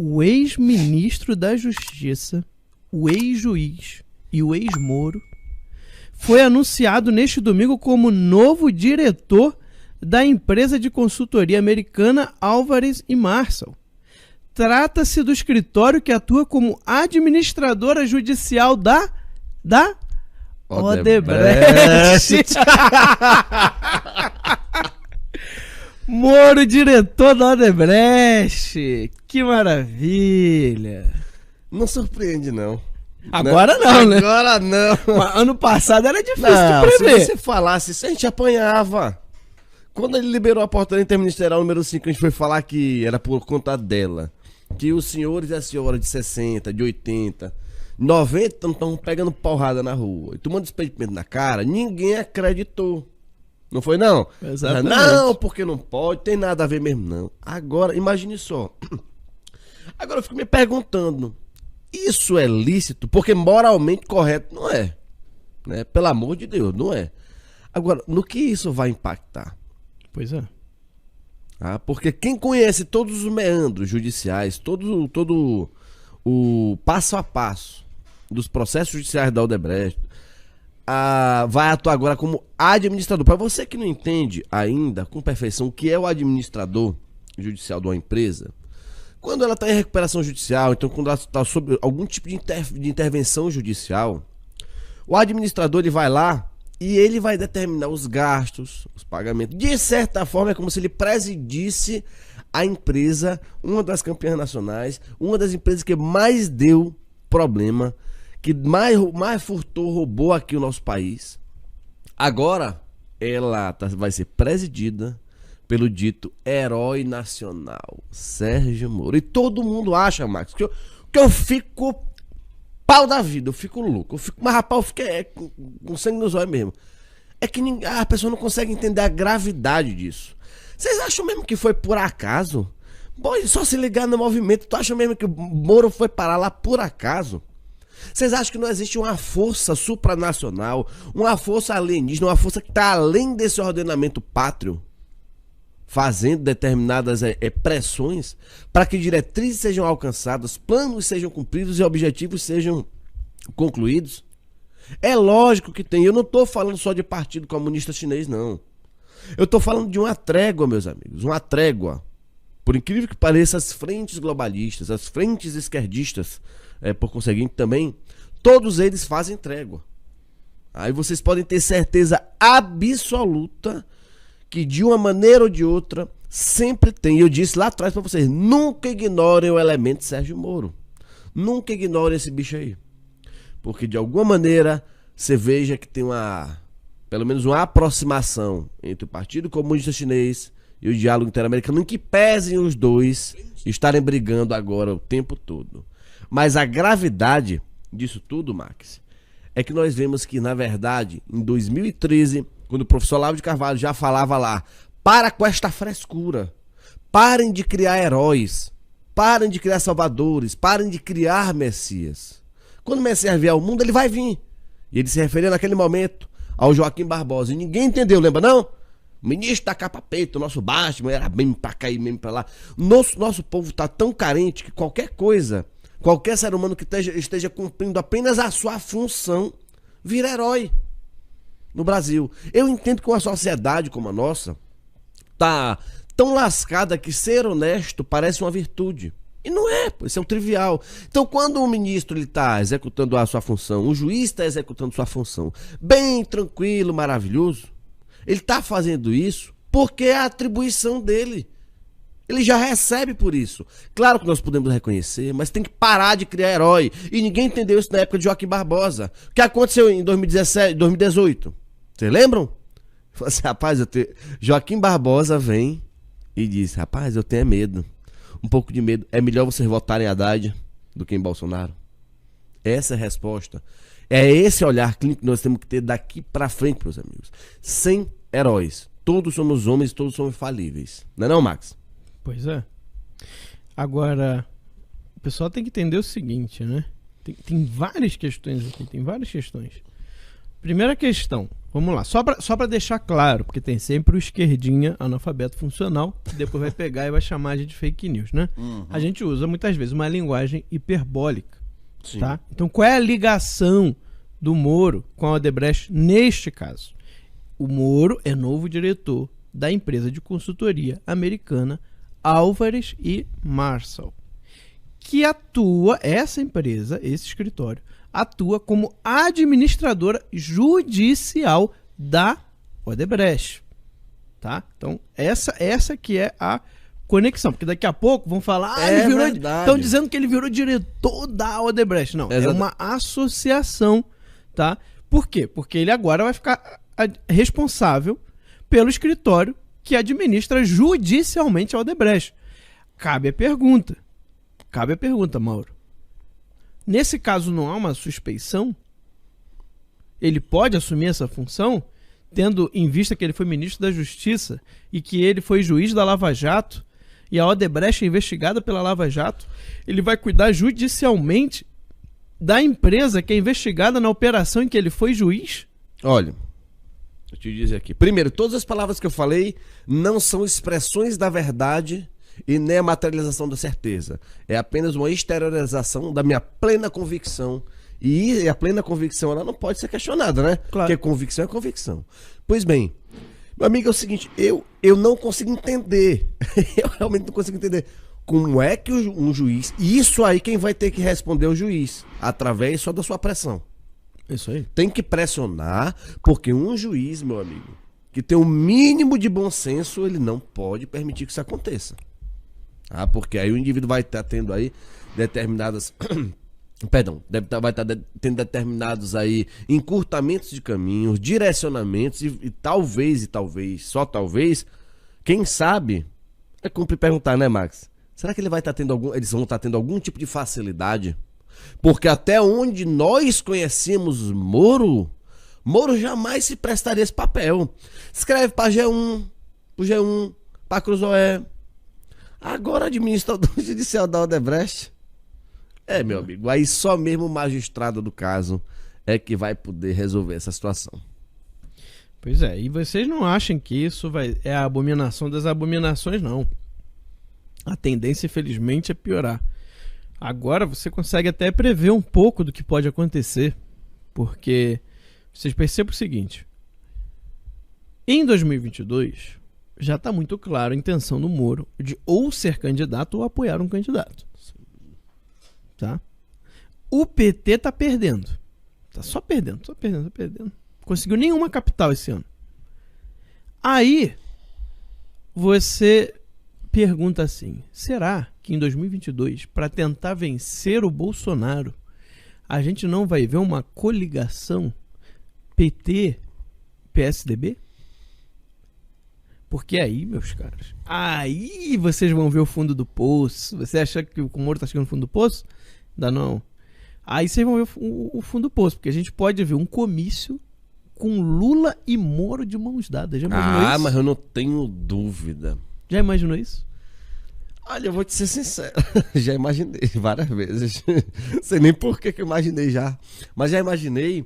o ex-ministro da Justiça, o ex-juiz e o ex-Moro, foi anunciado neste domingo como novo diretor da empresa de consultoria americana Álvares e Marçal. Trata-se do escritório que atua como administradora judicial da Odebrecht. Moro, diretor da Odebrecht. Que maravilha. Não surpreende, não. Agora não, né? Agora não. Mas ano passado era difícil Não, de prever. se você falasse isso, a gente apanhava. Quando ele liberou a portaria interministerial número 5, a gente foi falar que era por conta dela. Que os senhores e as senhoras de 60, de 80, 90 estão pegando porrada na rua e tomando despedimento na cara, ninguém acreditou. Não foi, não? Exatamente. Não, porque não pode, tem nada a ver mesmo, não. Agora, imagine só. Agora eu fico me perguntando, isso é lícito? Porque moralmente correto não é. Né? Pelo amor de Deus, não é. Agora, no que isso vai impactar? Pois é. Ah, porque quem conhece todos os meandros judiciais, todo o passo a passo dos processos judiciais da Odebrecht, vai atuar agora como administrador. Para você que não entende ainda com perfeição o que é o administrador judicial de uma empresa, quando ela está em recuperação judicial, então quando ela está sob algum tipo de intervenção judicial, o administrador ele vai lá e ele vai determinar os gastos, os pagamentos. De certa forma, é como se ele presidisse a empresa, uma das campeãs nacionais, uma das empresas que mais deu problema, que mais furtou, roubou aqui o nosso país. Agora, ela vai ser presidida pelo dito herói nacional, Sérgio Moro. E todo mundo acha, Max, que eu fico pau da vida, eu fico louco, mas rapaz, eu fico com sangue nos olhos mesmo. É que a pessoa não consegue entender a gravidade disso. Vocês acham mesmo que foi por acaso? Bom, só se ligar no movimento, tu acha mesmo que o Moro foi parar lá por acaso? Vocês acham que não existe uma força supranacional, uma força alienígena, uma força que está além desse ordenamento pátrio, fazendo determinadas pressões para que diretrizes sejam alcançadas, planos sejam cumpridos e objetivos sejam concluídos? É lógico que tem. Eu não estou falando só de Partido Comunista Chinês, não. Eu estou falando de uma trégua, meus amigos, uma trégua. Por incrível que pareça, as frentes globalistas, as frentes esquerdistas, por conseguinte também, todos eles fazem trégua. Aí vocês podem ter certeza absoluta que de uma maneira ou de outra sempre tem. Eu disse lá atrás para vocês, nunca ignorem o elemento Sérgio Moro. Nunca ignorem esse bicho aí. Porque de alguma maneira você veja que tem pelo menos uma aproximação entre o Partido Comunista Chinês e o diálogo interamericano, em que pesem os dois estarem brigando agora o tempo todo. Mas a gravidade disso tudo, Max, é que nós vemos que, na verdade, em 2013, quando o professor Olavo de Carvalho já falava lá, para com esta frescura, parem de criar heróis, parem de criar salvadores, parem de criar messias. Quando o Messias vier ao mundo, ele vai vir. E ele se referia naquele momento ao Joaquim Barbosa. E ninguém entendeu, lembra não? O ministro da capa-peito, o nosso Batman, era bem pra cá e mesmo pra lá. Nosso povo tá tão carente que qualquer coisa, qualquer ser humano que esteja cumprindo apenas a sua função, vira herói no Brasil. Eu entendo que uma sociedade como a nossa tá tão lascada que ser honesto parece uma virtude. E não é, isso é um trivial. Então, quando o ministro está executando a sua função, o juiz está executando sua função, bem tranquilo, maravilhoso, ele está fazendo isso porque é a atribuição dele. Ele já recebe por isso. Claro que nós podemos reconhecer, mas tem que parar de criar herói. E ninguém entendeu isso na época de Joaquim Barbosa. O que aconteceu em 2017, 2018? Vocês lembram? Falei assim, rapaz, Joaquim Barbosa vem e diz, rapaz, eu tenho medo. Um pouco de medo. É melhor vocês votarem em Haddad do que em Bolsonaro? Essa é a resposta. É esse olhar clínico que nós temos que ter daqui pra frente, meus amigos. Sem heróis. Todos somos homens, todos somos falíveis. Não é não, Max? Pois é. Agora, o pessoal tem que entender o seguinte, né? Tem várias questões aqui, tem várias questões. Primeira questão, vamos lá. Só pra deixar claro, porque tem sempre o esquerdinha analfabeto funcional, que depois vai pegar e vai chamar a gente de fake news, né? A gente usa muitas vezes uma linguagem hiperbólica, tá? Então qual é a ligação do Moro com a Odebrecht neste caso? O Moro é novo diretor da empresa de consultoria americana Álvares e Marçal, que atua, essa empresa, esse escritório, atua como administradora judicial da Odebrecht, tá? Então, essa que é a conexão, porque daqui a pouco vão falar, estão dizendo que ele virou diretor da Odebrecht. Não, é uma associação, tá? Por quê? Porque ele agora vai ficar responsável pelo escritório que administra judicialmente a Odebrecht. Cabe a pergunta, Mauro. Nesse caso não há uma suspeição? Ele pode assumir essa função, tendo em vista que ele foi ministro da Justiça e que ele foi juiz da Lava Jato e a Odebrecht é investigada pela Lava Jato? Ele vai cuidar judicialmente da empresa que é investigada na operação em que ele foi juiz? Olha, eu te dizer aqui. Primeiro, todas as palavras que eu falei não são expressões da verdade e nem a materialização da certeza. É apenas uma exteriorização da minha plena convicção. E a plena convicção, ela não pode ser questionada, né? Claro. Porque convicção é convicção. Pois bem, meu amigo, é o seguinte, eu não consigo entender. Eu realmente não consigo entender como é que um juiz... E isso aí quem vai ter que responder é o juiz, através só da sua pressão. Isso aí. Tem que pressionar, porque um juiz, meu amigo, que tem o mínimo de bom senso, ele não pode permitir que isso aconteça. Porque aí o indivíduo vai estar tendo aí determinadas... Perdão, vai estar tendo determinados aí encurtamentos de caminhos, direcionamentos e talvez, só talvez, quem sabe, é cumpre perguntar, né, Max? Será que ele vai estar tendo eles vão estar tendo algum tipo de facilidade? Porque até onde nós conhecemos Moro jamais se prestaria esse papel. Escreve para G1, para Cruzoé. Agora administrador judicial da Odebrecht. Meu amigo, aí só mesmo o magistrado do caso é que vai poder resolver essa situação. Pois é, e vocês não acham que isso é a abominação das abominações, não. A tendência, infelizmente, é piorar. Agora você consegue até prever um pouco do que pode acontecer, porque vocês percebem o seguinte: em 2022 já está muito claro a intenção do Moro de ou ser candidato ou apoiar um candidato, tá? O PT tá perdendo, tá só perdendo. Conseguiu nenhuma capital esse ano. Aí você pergunta assim: será que em 2022, para tentar vencer o Bolsonaro, a gente não vai ver uma coligação PT-PSDB? Porque aí, meus caras, aí vocês vão ver o fundo do poço. Você acha que o Moro tá chegando no fundo do poço? Ainda não. Aí vocês vão ver o fundo do poço, porque a gente pode ver um comício com Lula e Moro de mãos dadas. Já imaginou isso? Mas eu não tenho dúvida. Já imaginou isso? Olha, eu vou te ser sincero, já imaginei várias vezes. Sei nem por que eu imaginei já, mas já imaginei.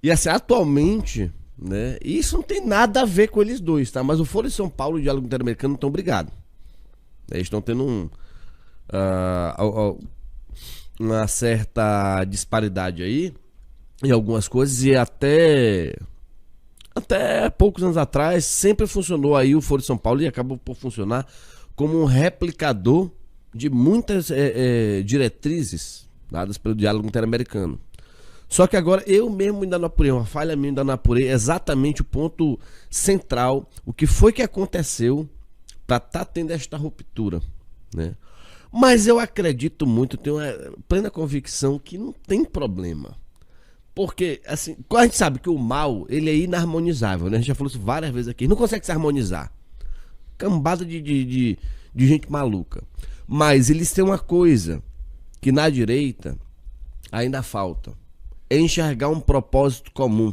E assim, atualmente, né, isso não tem nada a ver com eles dois, tá? Mas o Foro de São Paulo e o Diálogo Interamericano estão brigados. Eles estão tendo uma certa disparidade aí em algumas coisas, e até poucos anos atrás sempre funcionou aí o Foro de São Paulo e acabou por funcionar como um replicador de muitas diretrizes dadas pelo Diálogo Interamericano. Só que agora eu mesmo ainda não apurei, uma falha minha ainda não apurei exatamente o ponto central, o que foi que aconteceu para estar tendo esta ruptura, né? Mas eu acredito muito, tenho uma plena convicção que não tem problema. Porque, assim, a gente sabe que o mal, ele é inarmonizável, né? A gente já falou isso várias vezes aqui, não consegue se harmonizar. Cambada de gente maluca. Mas eles têm uma coisa que na direita ainda falta: é enxergar um propósito comum.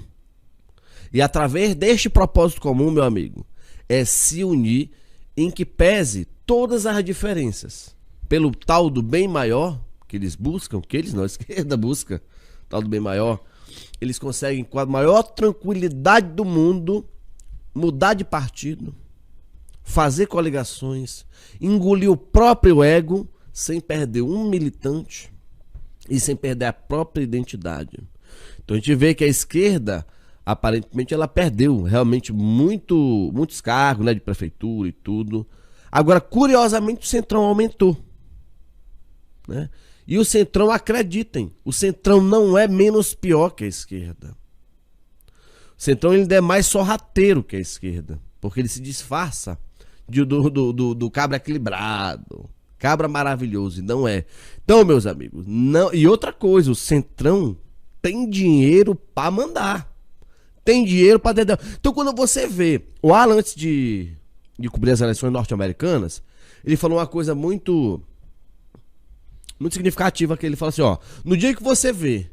E através deste propósito comum, meu amigo, é se unir em que pese todas as diferenças pelo tal do bem maior que eles buscam, que eles não, a esquerda busca, tal do bem maior. eles conseguem, com a maior tranquilidade do mundo, mudar de partido, fazer coligações, engolir o próprio ego, sem perder um militante e sem perder a própria identidade. Então a gente vê que a esquerda, aparentemente, ela perdeu realmente muitos cargos, né, de prefeitura e tudo. Agora, curiosamente, o Centrão aumentou, né? E o Centrão, acreditem, o Centrão não é menos pior que a esquerda. O Centrão ainda é mais sorrateiro que a esquerda, porque ele se disfarça do cabra equilibrado, cabra maravilhoso, e não é. Então, meus amigos, não. E outra coisa, o Centrão tem dinheiro pra mandar. Tem dinheiro pra dedéu. Então, quando você vê o Alan, antes de cobrir as eleições norte-americanas, ele falou uma coisa muito significativa, que ele fala assim, ó: no dia que você vê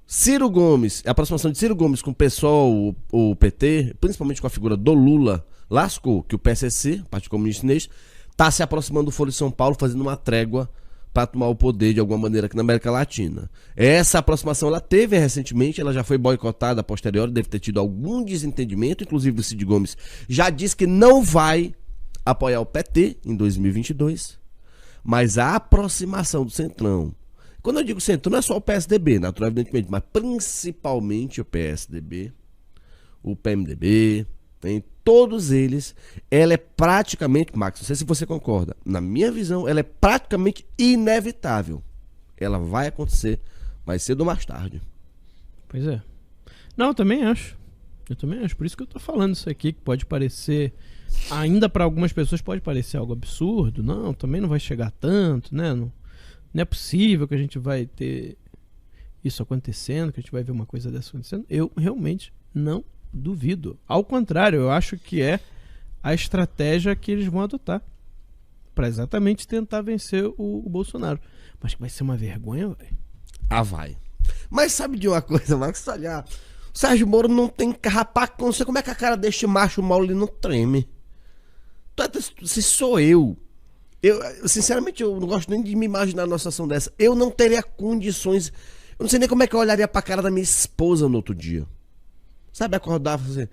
Ciro Gomes, a aproximação de Ciro Gomes com o PSOL, o PT, principalmente com a figura do Lula, lascou, que o PSC, Partido Comunista Chinês, tá se aproximando do Foro de São Paulo, fazendo uma trégua para tomar o poder de alguma maneira aqui na América Latina. Essa aproximação ela teve recentemente, ela já foi boicotada a posteriori, deve ter tido algum desentendimento, inclusive o Cid Gomes já disse que não vai apoiar o PT em 2022, mas a aproximação do Centrão, quando eu digo Centrão, não é só o PSDB, naturalmente, mas principalmente o PSDB, o PMDB, tem todos eles, ela é praticamente, Max, não sei se você concorda, na minha visão, ela é praticamente inevitável. Ela vai acontecer mais cedo ou mais tarde. Pois é. Não, eu também acho. Por isso que eu tô falando isso aqui, que pode parecer, ainda para algumas pessoas pode parecer algo absurdo. Não, também não vai chegar tanto, né? Não é possível que a gente vai ter isso acontecendo, que a gente vai ver uma coisa dessa acontecendo. Eu realmente não duvido. Ao contrário, eu acho que é a estratégia que eles vão adotar para exatamente tentar vencer o Bolsonaro. Mas que vai ser uma vergonha, velho. Ah, vai. Mas sabe de uma coisa, Max? Olha, o Sérgio Moro não tem carrapato, não sei como é que a cara deste macho mal ele não treme. Se sou eu, sinceramente, eu não gosto nem de me imaginar numa situação dessa. Eu não teria condições. Eu não sei nem como é que eu olharia pra cara da minha esposa no outro dia. Sabe, acordar e fazer: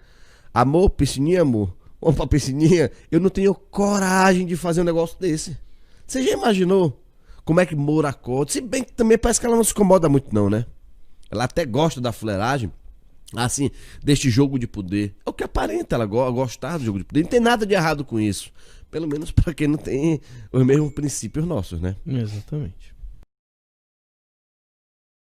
amor, piscininha, amor, vamos pra piscininha. Eu não tenho coragem de fazer um negócio desse. Você já imaginou como é que Moro acorda? Se bem que também parece que ela não se incomoda muito não, né? Ela até gosta da fuleiragem, assim, deste jogo de poder. É o que aparenta ela gostar do jogo de poder. Não tem nada de errado com isso. Pelo menos pra quem não tem os mesmos princípios nossos, né? Exatamente.